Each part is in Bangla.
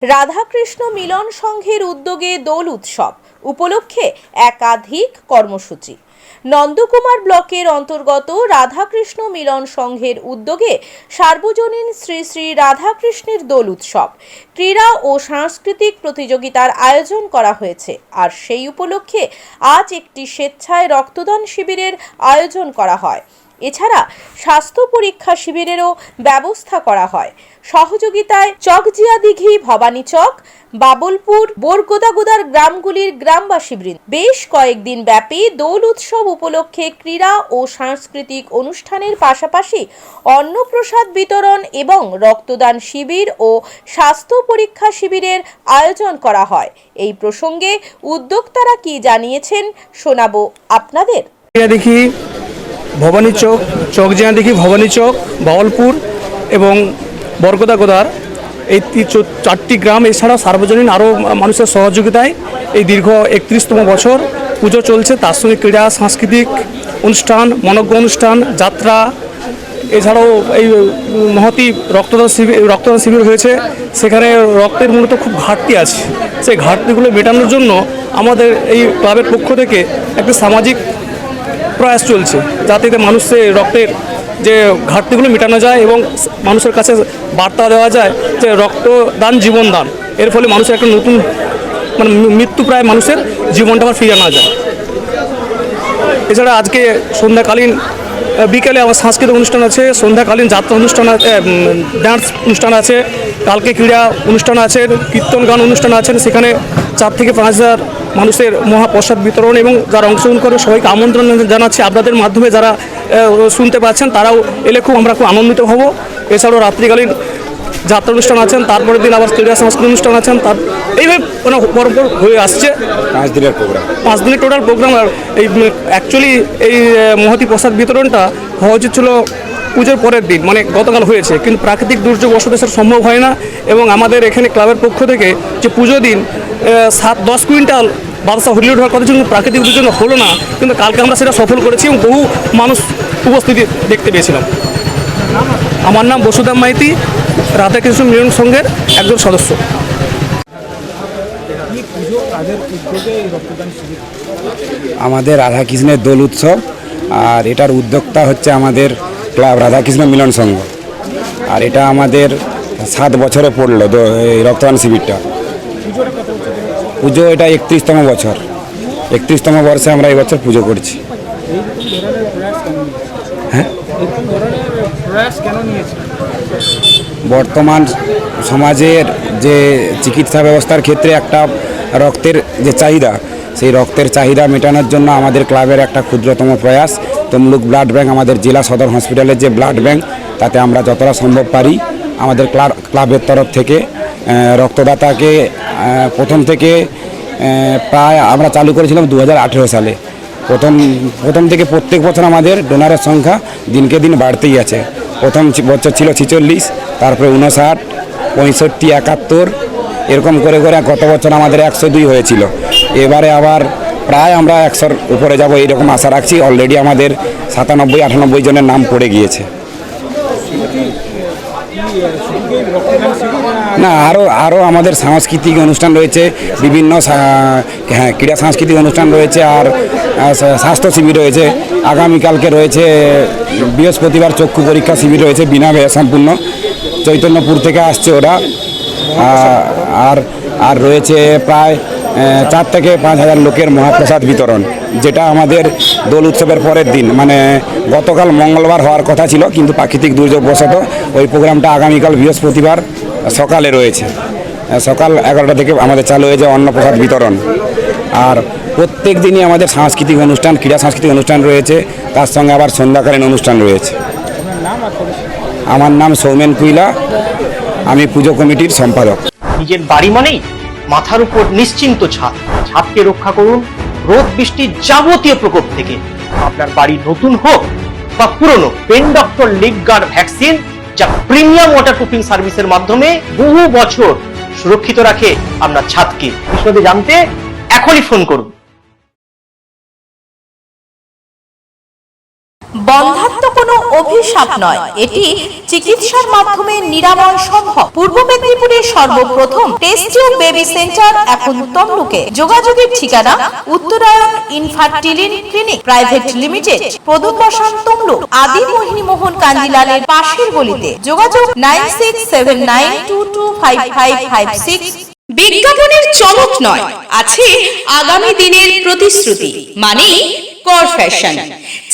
রাধাকৃষ্ণ মিলন সংঘের উদ্যোগে দোল উৎসব উপলক্ষে একাধিক কর্মসূচি। নন্দকুমার ব্লকের অন্তর্গত রাধাকৃষ্ণ মিলন সংঘের উদ্যোগে সার্বজনীন শ্রী শ্রী রাধাকৃষ্ণের দোল উৎসব, ক্রীড়া ও সাংস্কৃতিক প্রতিযোগিতার আয়োজন করা হয়েছে। আর সেই উপলক্ষে আজ একটি স্বেচ্ছায় রক্তদান শিবিরের আয়োজন করা হয়। এছাড়া স্বাস্থ্য পরীক্ষা শিবিরেরও ব্যবস্থা করা হয়। সহযোগিতায় চকজিয়াদিঘি, ভবানীচক, বাবলপুর, বোরগোদাগোদার গ্রামগুলির গ্রামবাসীবৃন্দ। বেশ কয়েকদিন ব্যাপী দোল উৎসব উপলক্ষে ক্রীড়া ও সাংস্কৃতিক অনুষ্ঠানের পাশাপাশি অন্নপ্রসাদ বিতরণ এবং রক্তদান শিবির ও স্বাস্থ্য পরীক্ষা শিবিরের আয়োজন করা হয়। এই প্রসঙ্গে উদ্যোক্তারা কি জানিয়েছেন শোনাবো আপনাদের। দেখি ভবানীচক, চকজিয়াদিঘি, ভবানীচক, বাবলপুর এবং বরগোদাগোদার এই চারটি গ্রাম এছাড়া সার্বজনীন আরও মানুষের সহযোগিতায় এই দীর্ঘ 31তম বছর পুজো চলছে। তার সঙ্গে ক্রীড়া সাংস্কৃতিক অনুষ্ঠান, মনজ্ঞ অনুষ্ঠান, যাত্রা, এছাড়াও এই মহতি রক্তদান শিবির হয়েছে। সেখানে রক্তের মূলত খুব ঘাটতি আছে। সেই ঘাটতিগুলো মেটানোর জন্য আমাদের এই ক্লাবের পক্ষ থেকে একটি সামাজিক প্রয়াস চলছে, যাতে মানুষের রক্তের যে ঘাটতিগুলো মেটানো যায় এবং মানুষের কাছে বার্তা দেওয়া যায় যে রক্তদান জীবনদান। এর ফলে মানুষের একটা নতুন মৃত্যুপ্রায় মানুষের জীবনটা আবার ফিরিয়ে আনা যায়। এছাড়া আজকে সন্ধ্যাকালীন বিকেলে আমার সাংস্কৃতিক অনুষ্ঠান আছে, সন্ধ্যাকালীন যাত্রা অনুষ্ঠান আছে, ডান্স অনুষ্ঠান আছে, কালকে ক্রীড়া অনুষ্ঠান আছে, কীর্তন গান অনুষ্ঠান আছে। সেখানে 4 থেকে 5 হাজার মানুষের মহাপ্রসাদ বিতরণ এবং যারা অংশগ্রহণ করে সবাইকে আমন্ত্রণ জানাচ্ছি। আপনাদের মাধ্যমে যারা শুনতে পাচ্ছেন তারাও এলে আমরা খুব আনন্দিত হব। এছাড়াও রাত্রিকালীন যাত্রা অনুষ্ঠান আছেন, তারপরের দিন আবার ক্রীড়া সাংস্কৃতিক অনুষ্ঠান আছেন। এইভাবে পরপর হয়ে আসছে 5 দিনের টোটাল প্রোগ্রাম। আর এই অ্যাকচুয়ালি এই মহতি প্রসাদ বিতরণটা হওয়া উচিত ছিল পুজোর পরের দিন, মানে গতকাল হয়েছে, কিন্তু প্রাকৃতিক দুর্যোগ বশত সম্ভব হয় না। এবং আমাদের এখানে ক্লাবের পক্ষ থেকে যে পুজো দিন 7-10 কুইন্টাল বাদশা হরিলুট হওয়ার কথা ছিল, প্রাকৃতিক দুর্যোগ হলো না, কিন্তু কালকে আমরা সেটা সফল করেছি এবং বহু মানুষ উপস্থিতি দেখতে পেয়েছিলাম। আমার নাম বসুদেব মাইতি, রাধাকৃষ্ণ মিলন সংঘের একজন সদস্য। আমাদের রাধাকৃষ্ণের দোল উৎসব, আর এটার উদ্যোক্তা হচ্ছে আমাদের ক্লাব রাধাকৃষ্ণ মিলন সংঘ। আর এটা আমাদের 7 বছরে পড়লো এই রক্তদান শিবিরটা। পুজো এটা 31তম বছর, 31তম বর্ষে আমরা এই বছর পুজো করছি। হ্যাঁ, বর্তমান সমাজের যে চিকিৎসা ব্যবস্থার ক্ষেত্রে একটা রক্তের যে চাহিদা, সেই রক্তের চাহিদা মেটানোর জন্য আমাদের ক্লাবের একটা ক্ষুদ্রতম প্রয়াস তমলুক ব্লাড ব্যাংক, আমাদের জেলা সদর হসপিটালের যে ব্লাড ব্যাংক, তাতে আমরা যতটা সম্ভব পারি আমাদের ক্লাবের তরফ থেকে রক্তদাতাকে প্রথম থেকে প্রায় আমরা চালু করেছিলাম 2018 সালে। প্রথম থেকে প্রত্যেক বছর আমাদের ডোনারের সংখ্যা দিনকে দিন বাড়তেই আছে। প্রথম বছর ছিল 46, তারপরে 59, 65, 71, এরকম করে করে গত বছর আমাদের 102 হয়েছিল। এবারে আবার প্রায় আমরা 100-র উপরে যাব এইরকম আশা রাখছি। অলরেডি আমাদের 97-98 জনের নাম পড়ে গিয়েছে। না, আরও আমাদের সাংস্কৃতিক অনুষ্ঠান রয়েছে, বিভিন্ন ক্রীড়া সাংস্কৃতিক অনুষ্ঠান রয়েছে, আর স্বাস্থ্য শিবির রয়েছে। আগামীকালকে রয়েছে বৃহস্পতিবার চক্ষু পরীক্ষা শিবির রয়েছে, বিনা ব্যয় সম্পূর্ণ। চৈতন্যপুর থেকে আসছে ওরা। আর রয়েছে প্রায় 4 থেকে 5 হাজার লোকের মহাপ্রসাদ বিতরণ, যেটা আমাদের দোল উৎসবের পরের দিন, মানে গতকাল মঙ্গলবার হওয়ার কথা ছিল, কিন্তু প্রাকৃতিক দুর্যোগ বশত ওই প্রোগ্রামটা আগামীকাল বৃহস্পতিবার সকালে রয়েছে। সকাল 11টা থেকে আমাদের চালু হয়েছে অন্নপ্রসাদ বিতরণ। আর প্রত্যেক দিনই আমাদের সাংস্কৃতিক অনুষ্ঠান, ক্রীড়া সাংস্কৃতিক অনুষ্ঠান রয়েছে, তার সঙ্গে আবার সন্ধ্যাকালীন অনুষ্ঠান রয়েছে। আমার নাম সৌমেন কুইলা, আমি পুজো কমিটির সম্পাদক। নিজের বাড়ি মানেই মাথার উপর নিশ্চিন্ত ছাদকে রক্ষা করুন রোদ বৃষ্টির যাবতীয় প্রকোপ থেকে। আপনার বাড়ি নতুন হোক বা পুরনো, pen doctor leak guard vaccine, যা প্রিমিয়াম ওয়াটারপ্রুফিং সার্ভিসের মাধ্যমে বহু বছর সুরক্ষিত রাখে আপনার ছাদকে। বিশদে জানতে এখনই ফোন করুন। বন্ধাত্ম কোনো অভিশাপ নয়, এটি চিকিৎসার মাধ্যমে নিরাময় সম্ভব। পূর্ব মেদিনীপুরের সর্বপ্রথম টেস্ট টিউব বেবি সেন্টার এখন তমলুকে। যোগাযোগের ঠিকানা উত্তরায়ণ ইনফার্টিলিটি ক্লিনিক প্রাইভেট লিমিটেড, প্রদূত বসান তমলুক, আদি মোহিনী মোহন কান্দিলালের পাশের গলিতে। যোগাযোগ 9679225556। বিজ্ঞাপনের চমক নয়, আছে আগামী দিনের প্রতিশ্রুতি, মানে কর ফ্যাশন।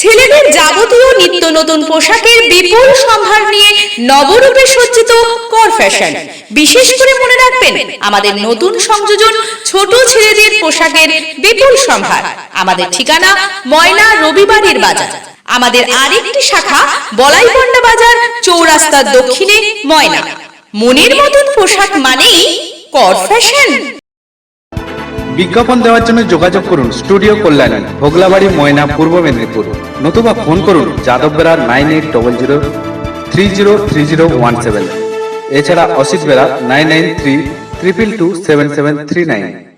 ছেলেদের যাবতীয় নিত্য নতুন পোশাকের বিপুল সম্ভার নিয়ে নবরূপে সজ্জিত কর ফ্যাশন। বিশেষ করে মনে রাখবেন, আমাদের নতুন সংযোজন ছোট ছেলেদের পোশাকের বিপুল সম্ভার। আমাদের ঠিকানা ময়না রবিবারের বাজার। আমাদের আরেকটি শাখা বলাইপন্ডা বাজার, চৌরাস্তার দক্ষিণে ময়না। মনের মতন পোশাক মানেই কর ফ্যাশন। বিজ্ঞাপন দেওয়ার জন্য যোগাযোগ করুন স্টুডিও কল্যাণী, ভোগলাবাড়ি, ময়না, পূর্ব মেদিনীপুর। নতুবা ফোন করুন যাদব বেড়া 9800303017। এছাড়া অসিত বেড়া 9932227739।